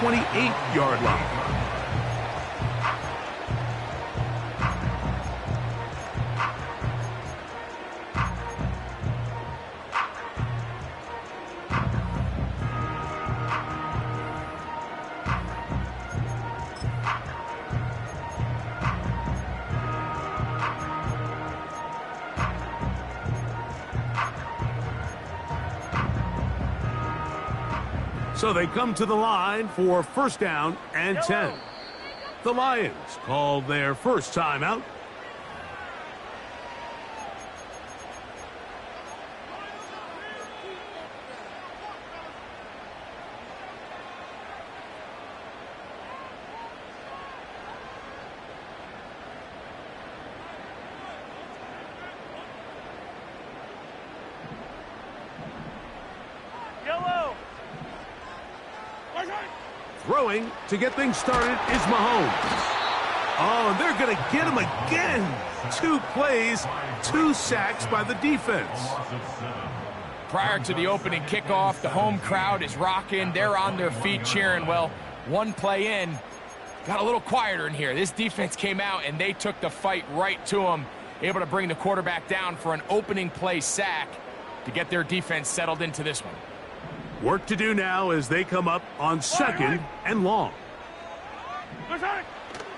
28-yard line. So they come to the line for first down and 10. The Lions call their first timeout. Throwing to get things started is Mahomes. Oh, and they're going to get him again. 2 plays, 2 sacks by the defense. Prior to the opening kickoff, the home crowd is rocking. They're on their feet cheering. Well, 1 play in, got a little quieter in here. This defense came out, and they took the fight right to him, able to bring the quarterback down for an opening play sack to get their defense settled into this one. Work to do now as they come up on 2nd and long.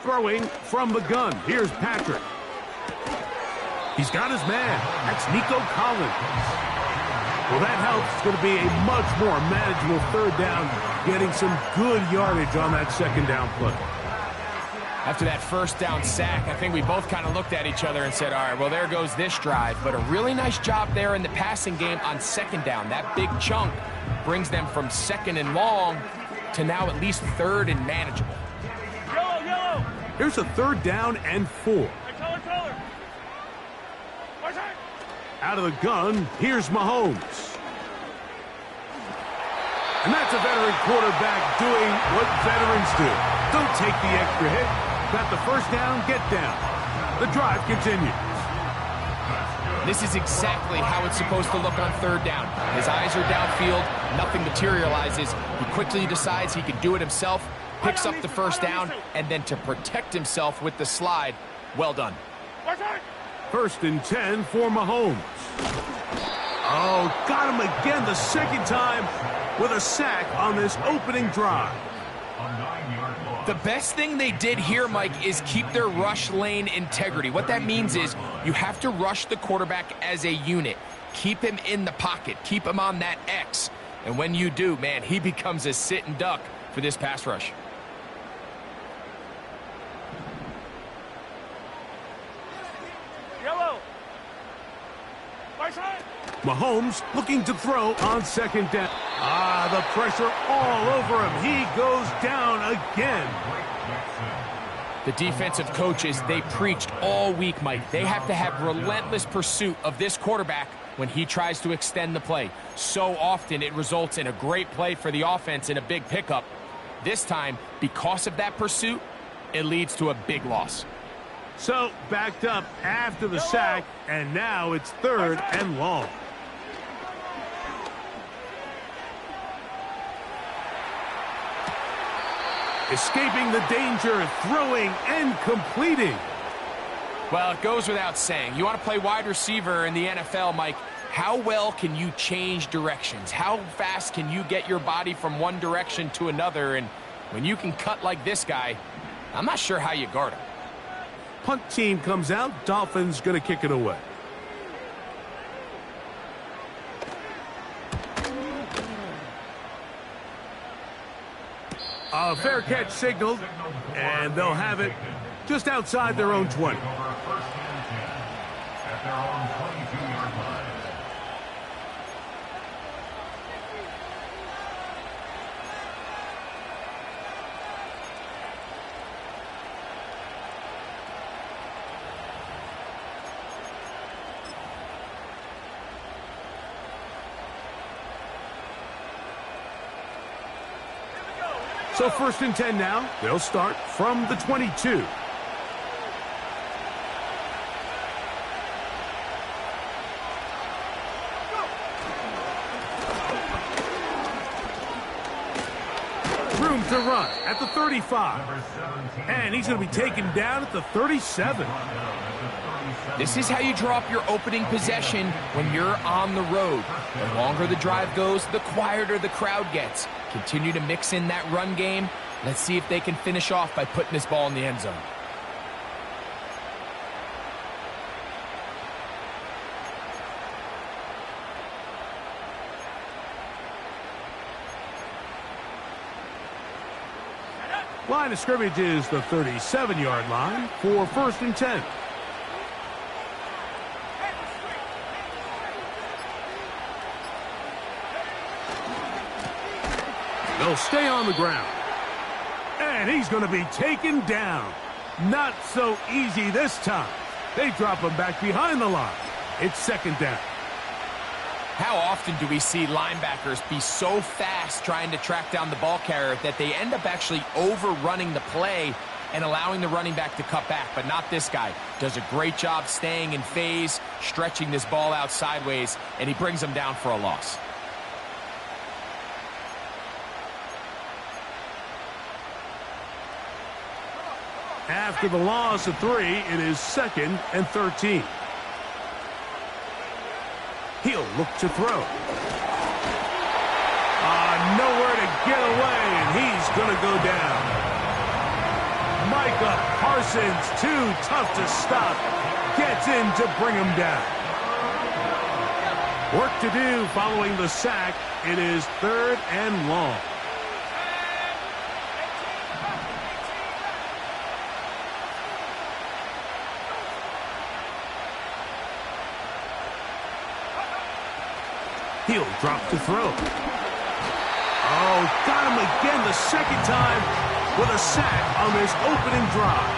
Throwing from the gun. Here's Patrick. He's got his man. That's Nico Collins. Well, that helps. It's going to be a much more manageable 3rd down, getting some good yardage on that 2nd down play. After that 1st down sack, I think we both kind of looked at each other and said, all right, well, there goes this drive. But a really nice job there in the passing game on 2nd down. That big chunk brings them from 2nd and long to now at least 3rd and manageable. Yellow. Here's a 3rd down and 4. Out of the gun, here's Mahomes. And that's a veteran quarterback doing what veterans do. Don't take the extra hit. Got the 1st down, get down. The drive continues. This is exactly how it's supposed to look on 3rd down. His eyes are downfield, nothing materializes. He quickly decides he can do it himself, picks up the 1st down, and then to protect himself with the slide, well done. 1st and 10 for Mahomes. Oh, got him again the 2nd time with a sack on this opening drive. The best thing they did here, Mike, is keep their rush lane integrity. What that means is you have to rush the quarterback as a unit. Keep him in the pocket. Keep him on that X. And when you do, man, he becomes a sit and duck for this pass rush. Yellow. Mahomes looking to throw on 2nd down. The pressure all over him. He goes down again. The defensive coaches, they preached all week, Mike. They have to have relentless pursuit of this quarterback when he tries to extend the play. So often it results in a great play for the offense and a big pickup. This time, because of that pursuit, it leads to a big loss. So, backed up after the sack, and now it's 3rd and long. Escaping the danger, throwing and completing. Well, it goes without saying. You want to play wide receiver in the NFL, Mike, how well can you change directions? How fast can you get your body from one direction to another? And when you can cut like this guy, I'm not sure how you guard him. Punt team comes out. Dolphins going to kick it away. A fair catch signaled, and they'll have it just outside their own 20. So 1st and 10 now. They'll start from the 22. Room to run at the 35. And he's going to be taken down at the 37. This is how you draw up your opening possession when you're on the road. The longer the drive goes, the quieter the crowd gets. Continue to mix in that run game. Let's see if they can finish off by putting this ball in the end zone. Line of scrimmage is the 37-yard line for 1st and 10. They'll stay on the ground. And he's going to be taken down. Not so easy this time. They drop him back behind the line. It's 2nd down. How often do we see linebackers be so fast trying to track down the ball carrier that they end up actually overrunning the play and allowing the running back to cut back? But not this guy. Does a great job staying in phase, stretching this ball out sideways, and he brings them down for a loss. After the loss of 3, it is 2nd and 13. He'll look to throw. Nowhere to get away, and he's going to go down. Micah Parsons, too tough to stop, gets in to bring him down. Work to do following the sack. It is 3rd and long. He'll drop to throw. Oh, got him again the 2nd time with a sack on this opening drive.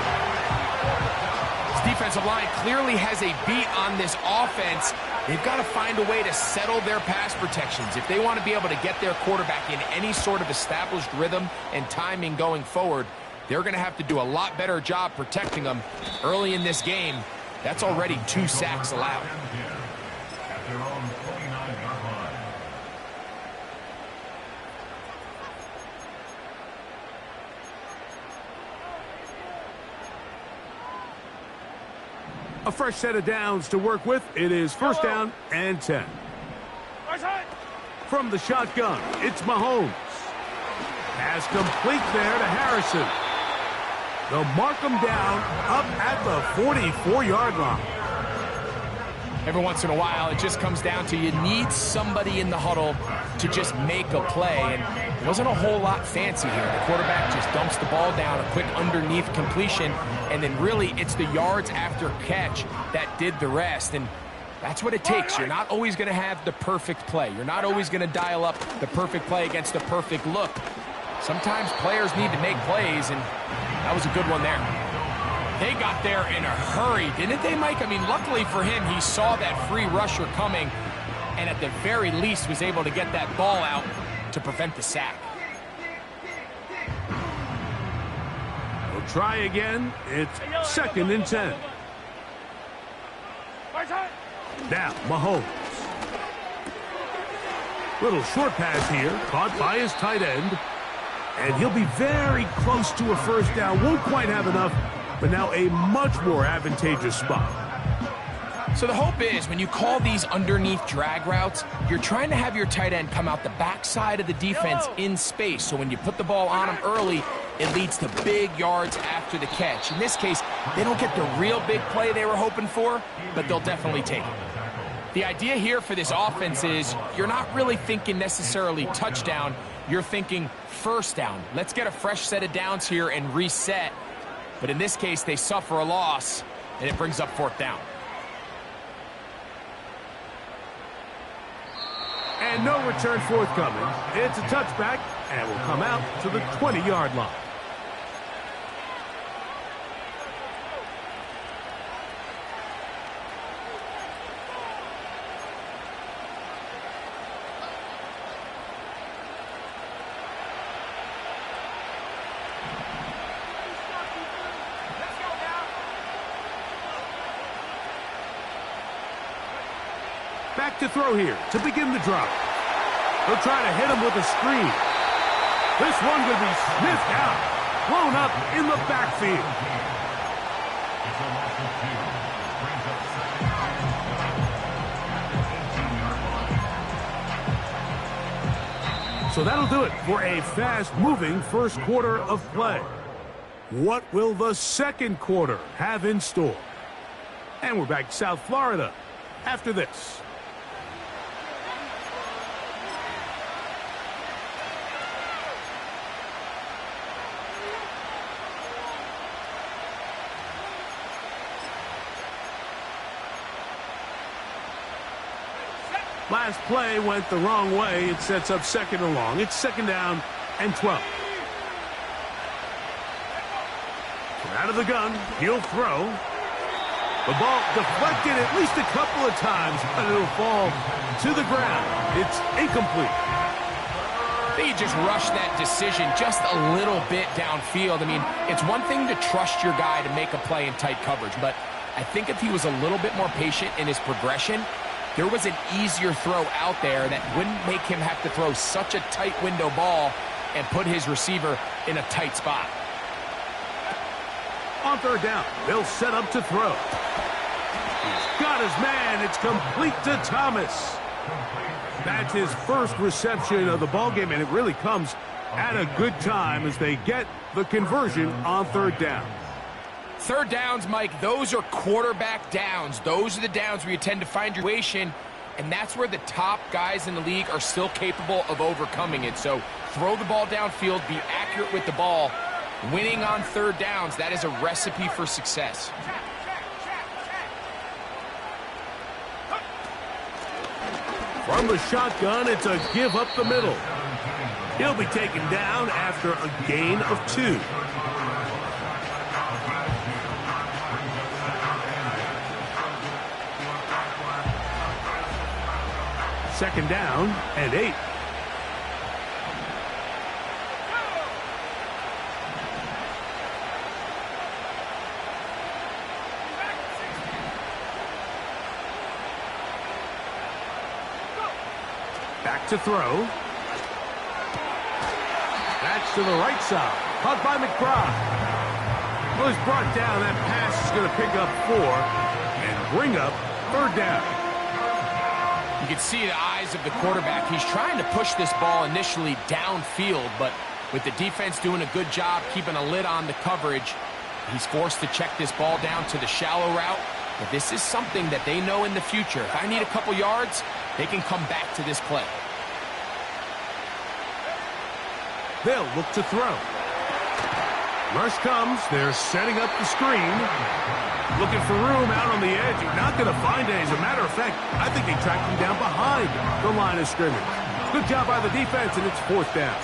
This defensive line clearly has a beat on this offense. They've got to find a way to settle their pass protections. If they want to be able to get their quarterback in any sort of established rhythm and timing going forward, they're going to have to do a lot better job protecting them early in this game. That's already 2 sacks allowed. A fresh set of downs to work with. It is 1st down and 10. From the shotgun, it's Mahomes. Pass complete there to Harrison. They'll mark him down up at the 44-yard line. Every once in a while, it just comes down to you need somebody in the huddle to just make a play. And it wasn't a whole lot fancy here. The quarterback just dumps the ball down, a quick underneath completion, and then really it's the yards after catch that did the rest. And that's what it takes. You're not always going to have the perfect play. You're not always going to dial up the perfect play against the perfect look. Sometimes players need to make plays, and that was a good one there. They got there in a hurry, didn't they, Mike? I mean, luckily for him, he saw that free rusher coming and at the very least was able to get that ball out to prevent the sack. We'll try again. It's 2nd and 10. Now, Mahomes. Little short pass here, caught by his tight end. And he'll be very close to a 1st down. Won't quite have enough, but now a much more advantageous spot. So the hope is when you call these underneath drag routes, you're trying to have your tight end come out the backside of the defense in space. So when you put the ball on him early, it leads to big yards after the catch. In this case, they don't get the real big play they were hoping for, but they'll definitely take it. The idea here for this offense is you're not really thinking necessarily touchdown. You're thinking 1st down. Let's get a fresh set of downs here and reset. But in this case, they suffer a loss, and it brings up 4th down. And no return forthcoming. It's a touchback, and will come out to the 20-yard line. Back to throw here to begin the drop. They'll try to hit him with a screen. This one could be sniffed out, blown up in the backfield. So that'll do it for a fast-moving first quarter of play. What will the second quarter have in store? And we're back to South Florida after this. Last play went the wrong way. It sets up second and long. It's second down and 12. Out of the gun, he'll throw. The ball deflected at least a couple of times, but it'll fall to the ground. It's incomplete. I think he just rushed that decision just a little bit downfield. I mean, it's one thing to trust your guy to make a play in tight coverage, but I think if he was a little bit more patient in his progression, there was an easier throw out there that wouldn't make him have to throw such a tight window ball and put his receiver in a tight spot. On third down, they'll set up to throw. He's got his man. It's complete to Thomas. That's his first reception of the ballgame, and it really comes at a good time as they get the conversion on third down. Third downs, Mike, those are quarterback downs. Those are the downs where you tend to find your situation, and that's where the top guys in the league are still capable of overcoming it. So throw the ball downfield, be accurate with the ball. Winning on third downs, that is a recipe for success. From the shotgun, it's a give up the middle. He'll be taken down after a gain of 2. Second down and 8. Back to throw. That's to the right side. Caught by McBride. Well, he's brought down. That pass is going to pick up 4 and bring up third down. You can see the eyes of the quarterback. He's trying to push this ball initially downfield, but with the defense doing a good job keeping a lid on the coverage, he's forced to check this ball down to the shallow route. But this is something that they know in the future. If I need a couple yards, they can come back to this play. They'll look to throw. Rush comes. They're setting up the screen. Looking for room out on the edge. You're not going to find it. As a matter of fact, I think they tracked him down behind the line of scrimmage. Good job by the defense, and it's fourth down.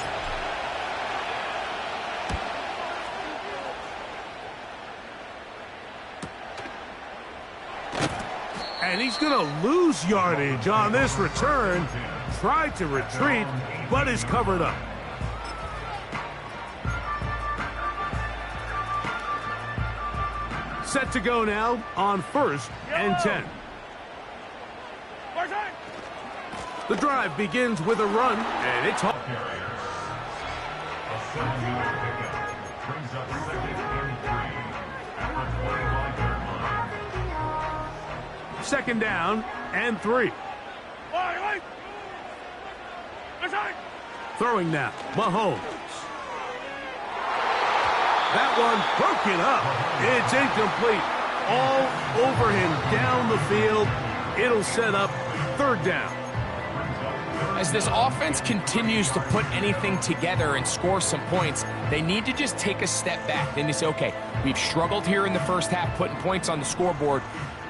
And he's going to lose yardage on this return. Tried to retreat, but is covered up. Set to go now on first and 10. The drive begins with a run, and it's home. Second down and 3. Throwing now, Mahomes. That one broken up. It's incomplete. All over him down the field. It'll set up third down. As this offense continues to put anything together and score some points, they need to just take a step back. Then they say, okay, we've struggled here in the first half putting points on the scoreboard.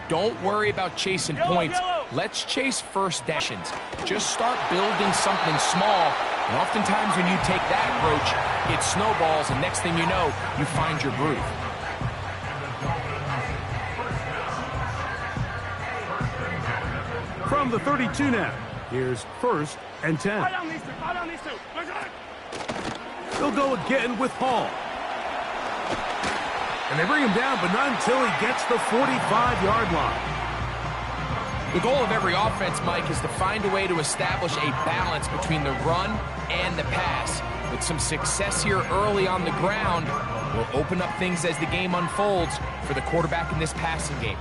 Don't worry about chasing points. Let's chase first downs. Just start building something small. And oftentimes when you take that approach, it snowballs, and next thing you know, you find your groove. From the 32 now, here's first and 10. They'll go again with Hall. And they bring him down, but not until he gets the 45-yard line. The goal of every offense, Mike, is to find a way to establish a balance between the run and the pass. with some success here early on the ground will open up things as the game unfolds for the quarterback in this passing game.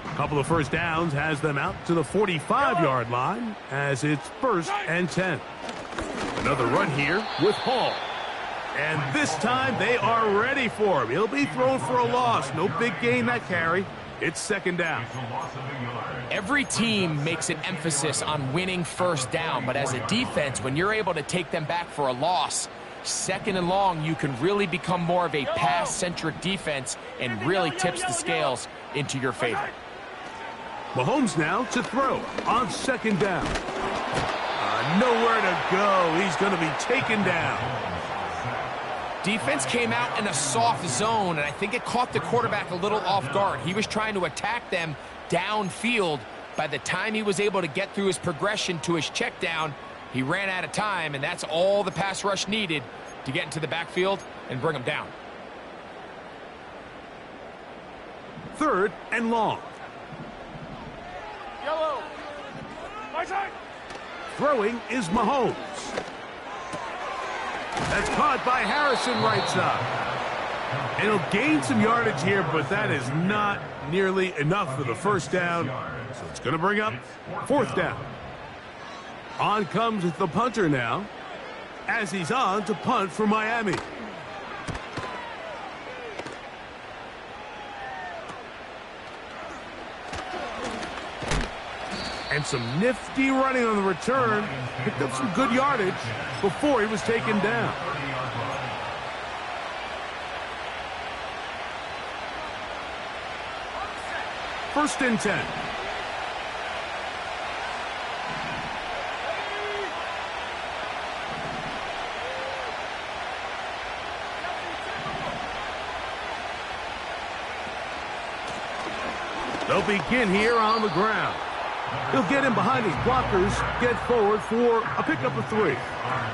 A couple of first downs has them out to the 45-yard line as it's 1st and 10. Another run here with Hall. And this time they are ready for him. He'll be thrown for a loss. No big gain that carry. It's 2nd down. Every team makes an emphasis on winning first down, but as a defense, when you're able to take them back for a loss, 2nd and long, you can really become more of a pass-centric defense and really tips the scales into your favor. Mahomes now to throw on 2nd down. Nowhere to go. He's going to be taken down. Defense came out in a soft zone, and I think it caught the quarterback a little off guard. He was trying to attack them downfield. By the time he was able to get through his progression to his check down, he ran out of time, and that's all the pass rush needed to get into the backfield and bring him down. 3rd and long. Yellow. My side. Throwing is Mahomes. That's caught by Harrison right side. And he'll gain some yardage here, but that is not nearly enough for the 1st down. So it's going to bring up 4th down. On comes the punter now as he's on to punt for Miami. And some nifty running on the return. Picked up some good yardage before he was taken down. First and 10. They'll begin here on the ground. He'll get in behind his blockers, get forward for a pickup of 3.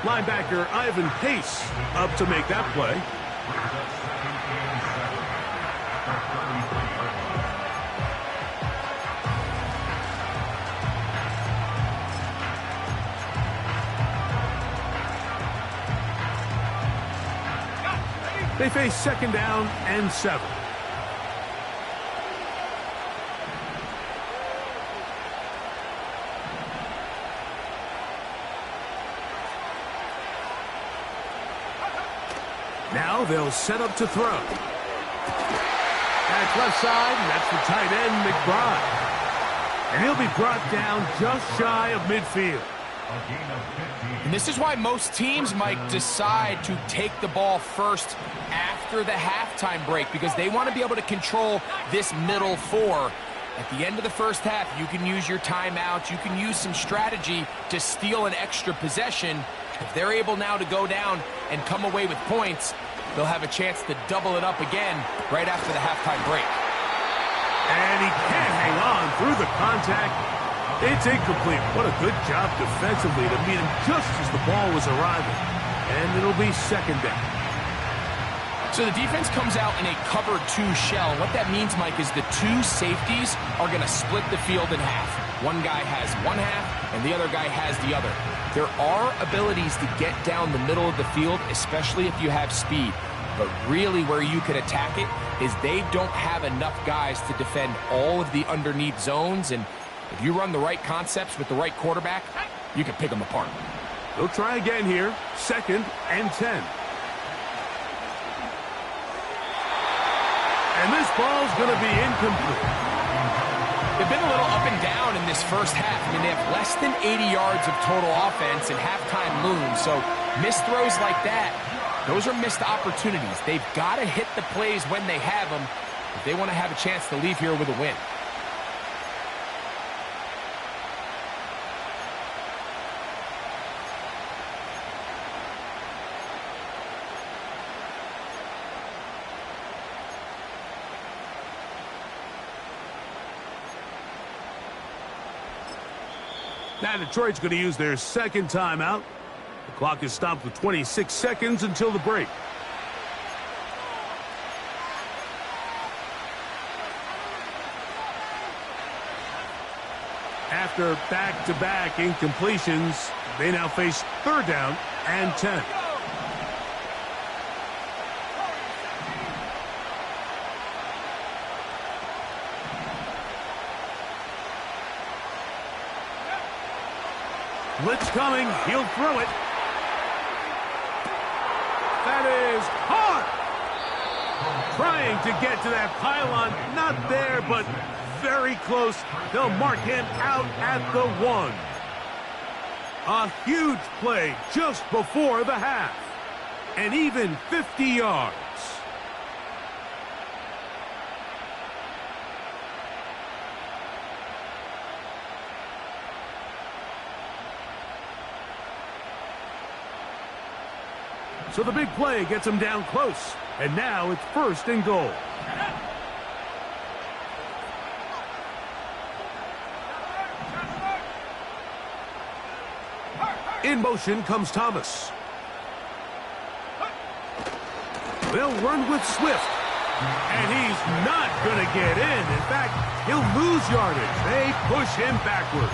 Linebacker Ivan Pace up to make that play. They face 2nd down and 7. Now they'll set up to throw. That's left side, and that's the tight end, McBride. And he'll be brought down just shy of midfield. And this is why most teams, Mike, decide to take the ball first after the halftime break, because they want to be able to control this middle 4. At the end of the first half, you can use your timeouts. You can use some strategy to steal an extra possession. If they're able now to go down and come away with points, they'll have a chance to double it up again right after the halftime break. And he can't hang on through the contact. It's incomplete. What a good job defensively to meet him just as the ball was arriving. And it'll be 2nd down. So the defense comes out in a cover 2 shell. What that means, Mike, is the 2 safeties are going to split the field in half. One guy has one half, and the other guy has the other. There are abilities to get down the middle of the field, especially if you have speed. But really where you can attack it is they don't have enough guys to defend all of the underneath zones. And if you run the right concepts with the right quarterback, you can pick them apart. They'll try again here. 2nd and 10. And this ball's going to be incomplete. They've been a little up and down in this first half. I mean, they have less than 80 yards of total offense and halftime looms. So missed throws like that, those are missed opportunities. They've got to hit the plays when they have them if they want to have a chance to leave here with a win. Now Detroit's going to use their 2nd timeout. The clock is stopped with 26 seconds until the break. After back-to-back incompletions, they now face 3rd down and 10. Blitz coming. He'll throw it. That is hard. Trying to get to that pylon. Not there, but very close. They'll mark him out at the 1. A huge play just before the half. And even 50 yards. So the big play gets him down close. And now it's 1st and goal. In motion comes Thomas. They'll run with Swift. And he's not going to get in. In fact, he'll lose yardage. They push him backwards.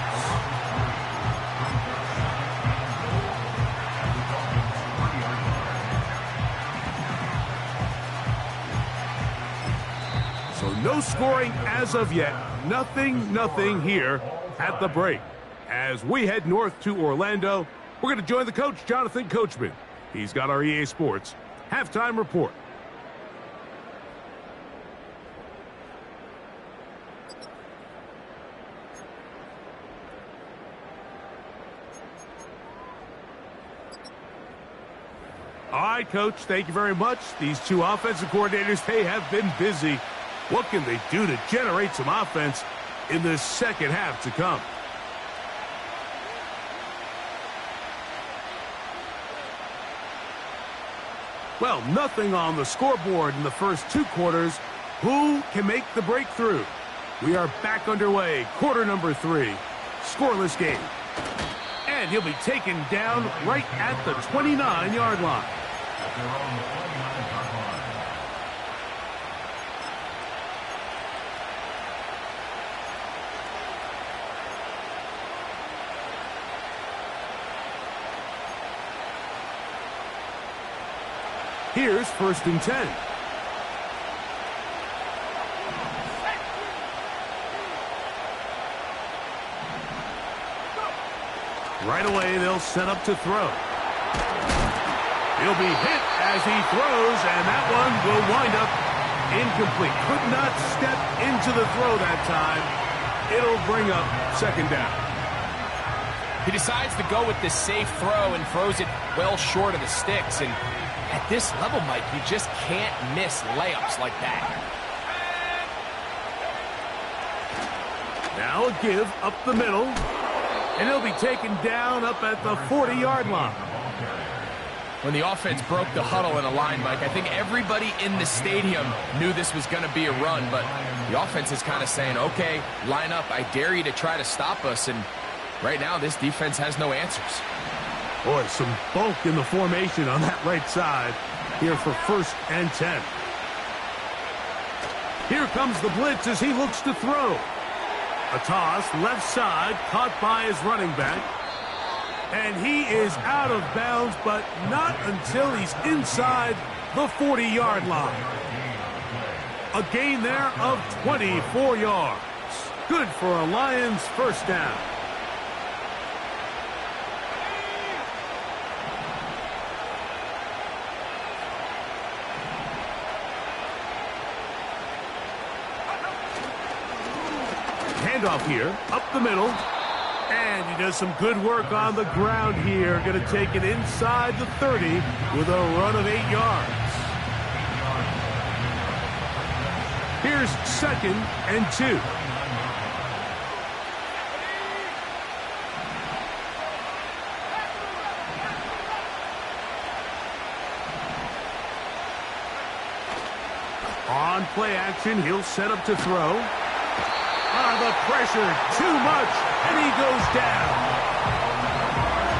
So no scoring as of yet. Nothing here at the break. As we head north to Orlando, we're going to join the coach, Jonathan Coachman. He's got our EA Sports halftime report. All right, Coach, thank you very much. These two offensive coordinators, they have been busy. What can they do to generate some offense in the second half to come? Well, nothing on the scoreboard in the first 2 quarters. Who can make the breakthrough? We are back underway. Quarter number 3. Scoreless game. And he'll be taken down right at the 29-yard line. Here's 1st and 10. Right away, they'll set up to throw. He'll be hit as he throws, and that one will wind up incomplete. Could not step into the throw that time. It'll bring up 2nd down. He decides to go with this safe throw and throws it well short of the sticks. And at this level, Mike, you just can't miss layups like that. Now a give up the middle. And he'll be taken down up at the 40-yard line. When the offense broke the huddle in a line, Mike, I think everybody in the stadium knew this was going to be a run. But the offense is kind of saying, okay, line up. I dare you to try to stop us. And right now, this defense has no answers. Boy, some bulk in the formation on that right side here for 1st and 10. Here comes the blitz as he looks to throw. A toss, left side, caught by his running back. And he is out of bounds, but not until he's inside the 40-yard line. A gain there of 24 yards. Good for a Lions 1st down. Handoff here, up the middle. And he does some good work on the ground here. Going to take it inside the 30 with a run of 8 yards. Here's 2nd and 2. On play action, he'll set up to throw. The pressure, too much, and he goes down.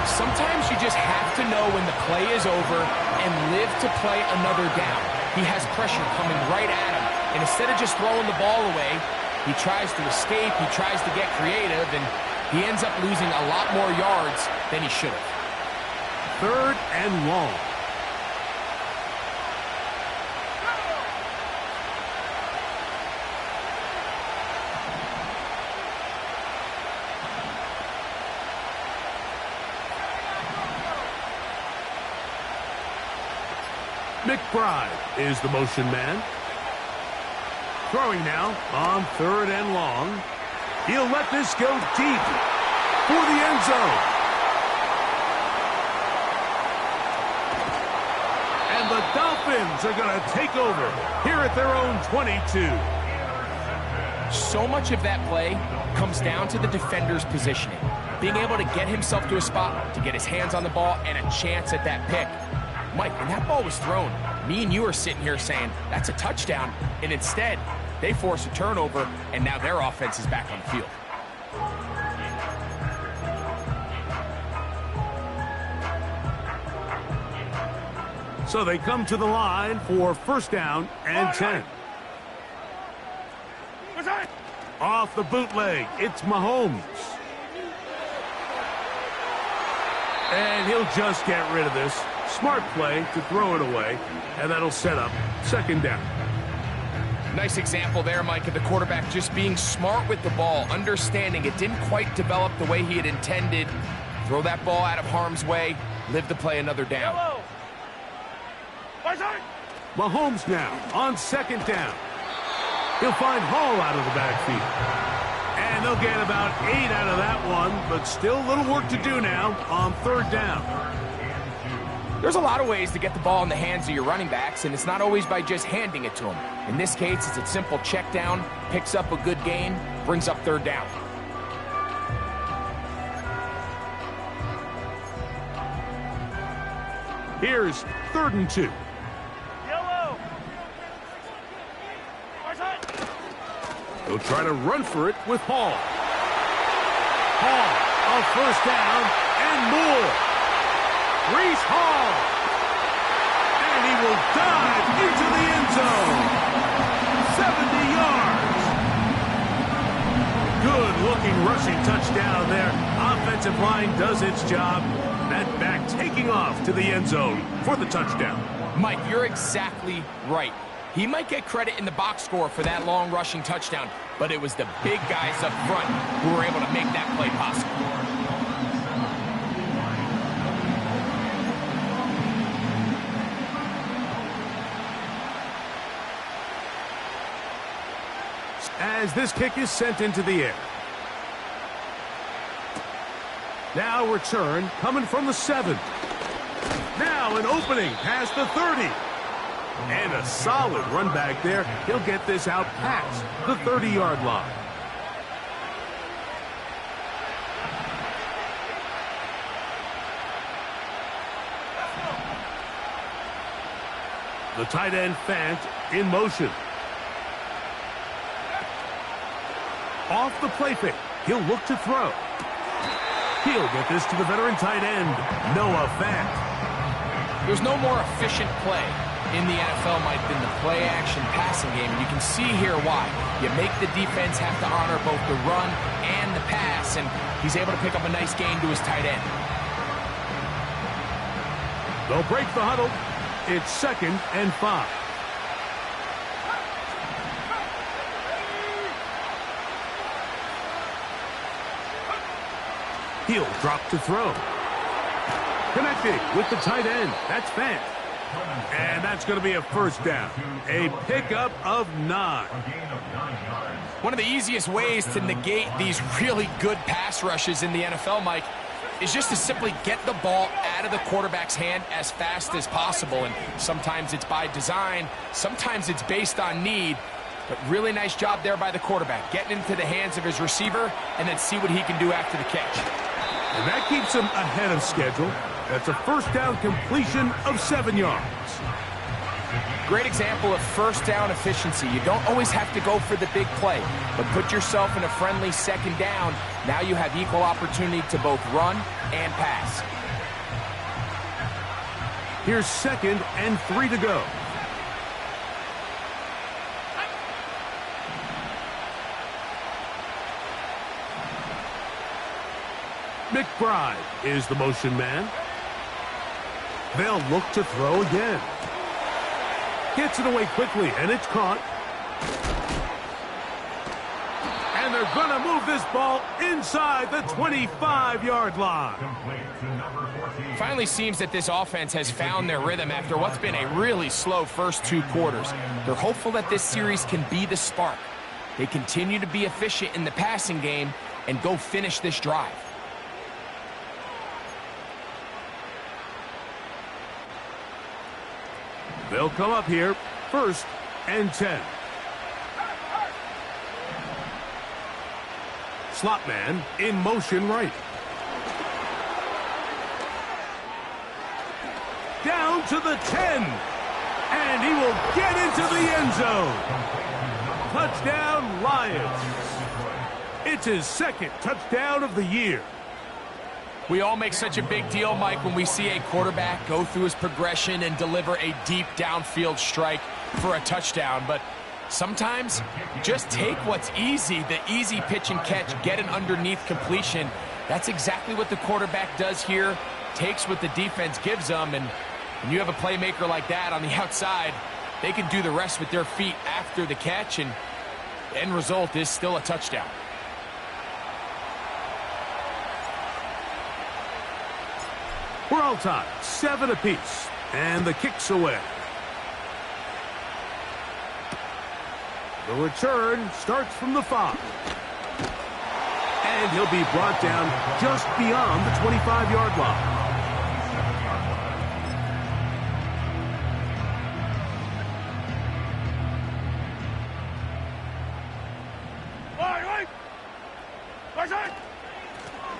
Sometimes you just have to know when the play is over and live to play another down. He has pressure coming right at him, and instead of just throwing the ball away, He tries to escape, he tries to get creative, and he ends up losing a lot more yards than he should have. 3rd and long. McBride is the motion man. Throwing now on 3rd and long. He'll let this go deep for the end zone. And the Dolphins are going to take over here at their own 22. So much of that play comes down to the defender's positioning. Being able to get himself to a spot, to get his hands on the ball, and a chance at that pick. Mike, when that ball was thrown, me and you are sitting here saying, that's a touchdown. And instead, they force a turnover, and now their offense is back on the field. So they come to the line for 1st down and 10. Off the bootleg, it's Mahomes. And he'll just get rid of this. Smart play to throw it away, and that'll set up 2nd down. Nice example there, Mike, of the quarterback just being smart with the ball, understanding it didn't quite develop the way he had intended. Throw that ball out of harm's way, live to play another down. Mahomes now on 2nd down. He'll find Hall out of the backfield. And they'll get about 8 out of that one, but still a little work to do now on 3rd down. There's a lot of ways to get the ball in the hands of your running backs, and it's not always by just handing it to them. In this case, it's a simple check down, picks up a good gain, brings up 3rd down. Here's 3rd and 2. He'll try to run for it with Hall. Hall, a 1st down, and more. Breece Hall. And he will dive into the end zone. 70 yards. Good-looking rushing touchdown there. Offensive line does its job. That back taking off to the end zone for the touchdown. Mike, you're exactly right. He might get credit in the box score for that long rushing touchdown, but it was the big guys up front who were able to make that play possible. As this kick is sent into the air. Now return coming from the 7. Now an opening past the 30. And a solid run back there. He'll get this out past the 30-yard line. The tight end Fant in motion. Off the play fake. He'll look to throw. He'll get this to the veteran tight end, Noah Fant. There's no more efficient play in the NFL, Mike, than the play-action passing game. And you can see here why. You make the defense have to honor both the run and the pass, and he's able to pick up a nice gain to his tight end. They'll break the huddle. It's 2nd and 5. He'll drop to throw. Connecting with the tight end. That's Fant. And that's going to be a 1st down. A pickup of 9. One of the easiest ways to negate these really good pass rushes in the NFL, Mike, is just to simply get the ball out of the quarterback's hand as fast as possible. And sometimes it's by design, sometimes it's based on need. But really nice job there by the quarterback, getting into the hands of his receiver and then see what he can do after the catch. And that keeps him ahead of schedule. That's a 1st down completion of 7 yards. Great example of 1st down efficiency. You don't always have to go for the big play, but put yourself in a friendly 2nd down. Now you have equal opportunity to both run and pass. Here's 2nd and 3 to go. McBride is the motion man. They'll look to throw again. Gets it away quickly, and it's caught. And they're going to move this ball inside the 25-yard line. Finally seems that this offense has found their rhythm after what's been a really slow first 2 quarters. They're hopeful that this series can be the spark. They continue to be efficient in the passing game and go finish this drive. They'll come up here, 1st and 10. Slot man in motion right. Down to the 10. And he will get into the end zone. Touchdown, Lions. It's his 2nd touchdown of the year. We all make such a big deal, Mike, when we see a quarterback go through his progression and deliver a deep downfield strike for a touchdown. But sometimes just take what's easy, the easy pitch and catch, get an underneath completion. That's exactly what the quarterback does here, takes what the defense gives them, and when you have a playmaker like that on the outside, they can do the rest with their feet after the catch, and the end result is still a touchdown. We're all tied, 7 apiece, and the kick's away. The return starts from the 5. And he'll be brought down just beyond the 25-yard line.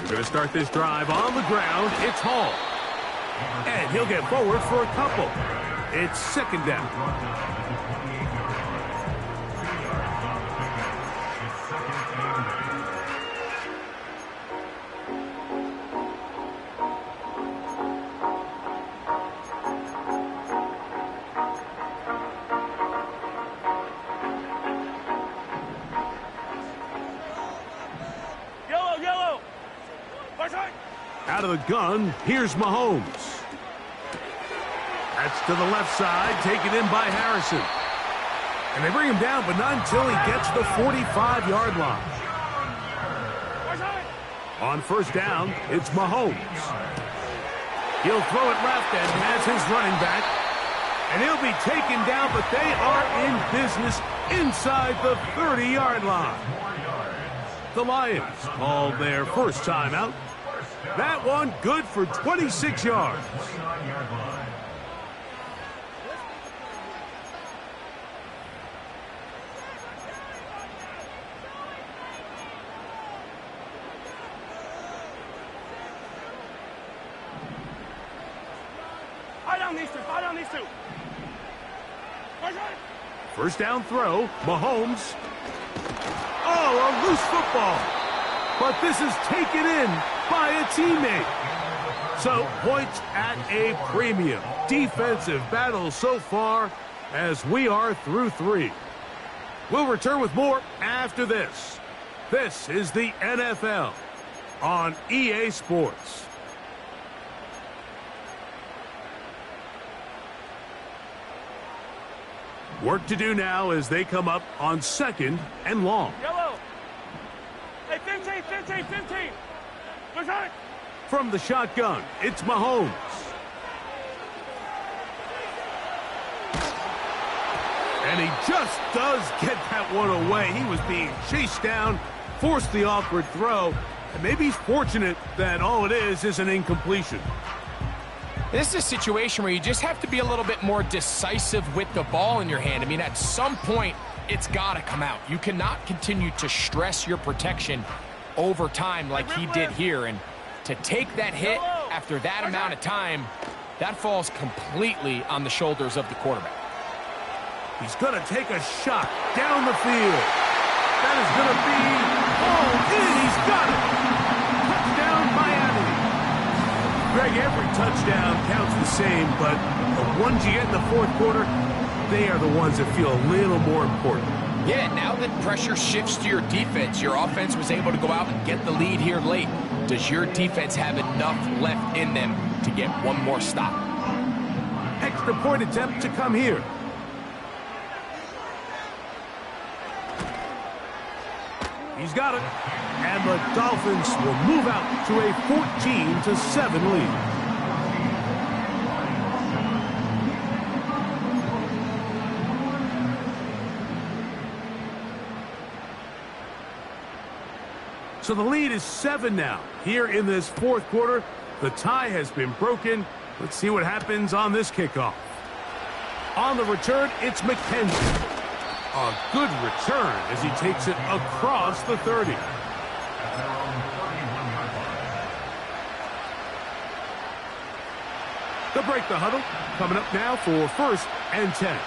We're going to start this drive on the ground. It's Hall. And he'll get forward for a couple. It's 2nd down. Out of the gun, here's Mahomes. That's to the left side, taken in by Harrison. And they bring him down, but not until he gets to the 45-yard line. On 1st down, it's Mahomes. He'll throw it left and has his running back. And he'll be taken down, but they are in business inside the 30-yard line. The Lions called their first timeout. That one good for 26 yards. Fire down these two. 1st down throw, Mahomes. Oh, a loose football. But this is taken in by a teammate. So points at a premium. Defensive battle so far as we are through 3. We'll return with more after this. This is the NFL on EA Sports. Work to do now as they come up on 2nd and long. Yellow. Hey, 15. From the shotgun, it's Mahomes. And he just does get that one away. He was being chased down, forced the awkward throw, and maybe he's fortunate that all it is an incompletion. This is a situation where you just have to be a little bit more decisive with the ball in your hand. I mean, at some point, it's got to come out. You cannot continue to stress your protection over time like he did here. And to take that hit after that amount of time, that falls completely on the shoulders of the quarterback. He's going to take a shot down the field. That is going to be hauled in. He's got it. Touchdown, Miami. Greg, every touchdown counts the same, but the ones you get in the 4th quarter, they are the ones that feel a little more important. Yeah, now that pressure shifts to your defense, your offense was able to go out and get the lead here late. Does your defense have enough left in them to get one more stop? Extra point attempt to come here. He's got it. And the Dolphins will move out to a 14-7 lead. So the lead is 7 now. Here in this fourth quarter, the tie has been broken. Let's see what happens on this kickoff. On the return, it's McKenzie. A good return as he takes it across the 30. They'll break the huddle. Coming up now for 1st and 10.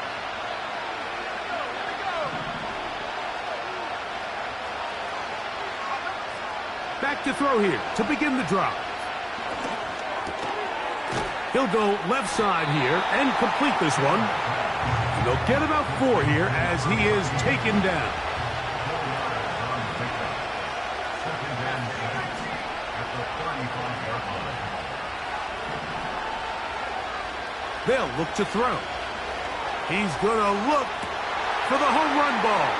Back to throw here to begin the drive. He'll go left side here and complete this one. And they'll get about 4 here as he is taken down. They'll look to throw. He's going to look for the home run ball.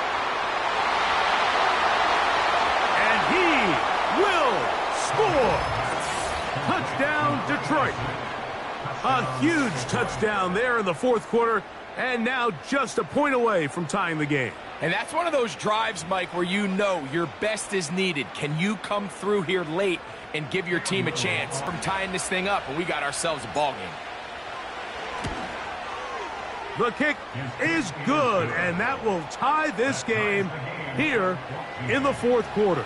And he will score. Touchdown, Detroit. A huge touchdown there in the fourth quarter, and now just a point away from tying the game. And that's one of those drives, Mike, where you know your best is needed. Can you come through here late and give your team a chance from tying this thing up? And we got ourselves a ball game. The kick is good, and that will tie this game here in the fourth quarter.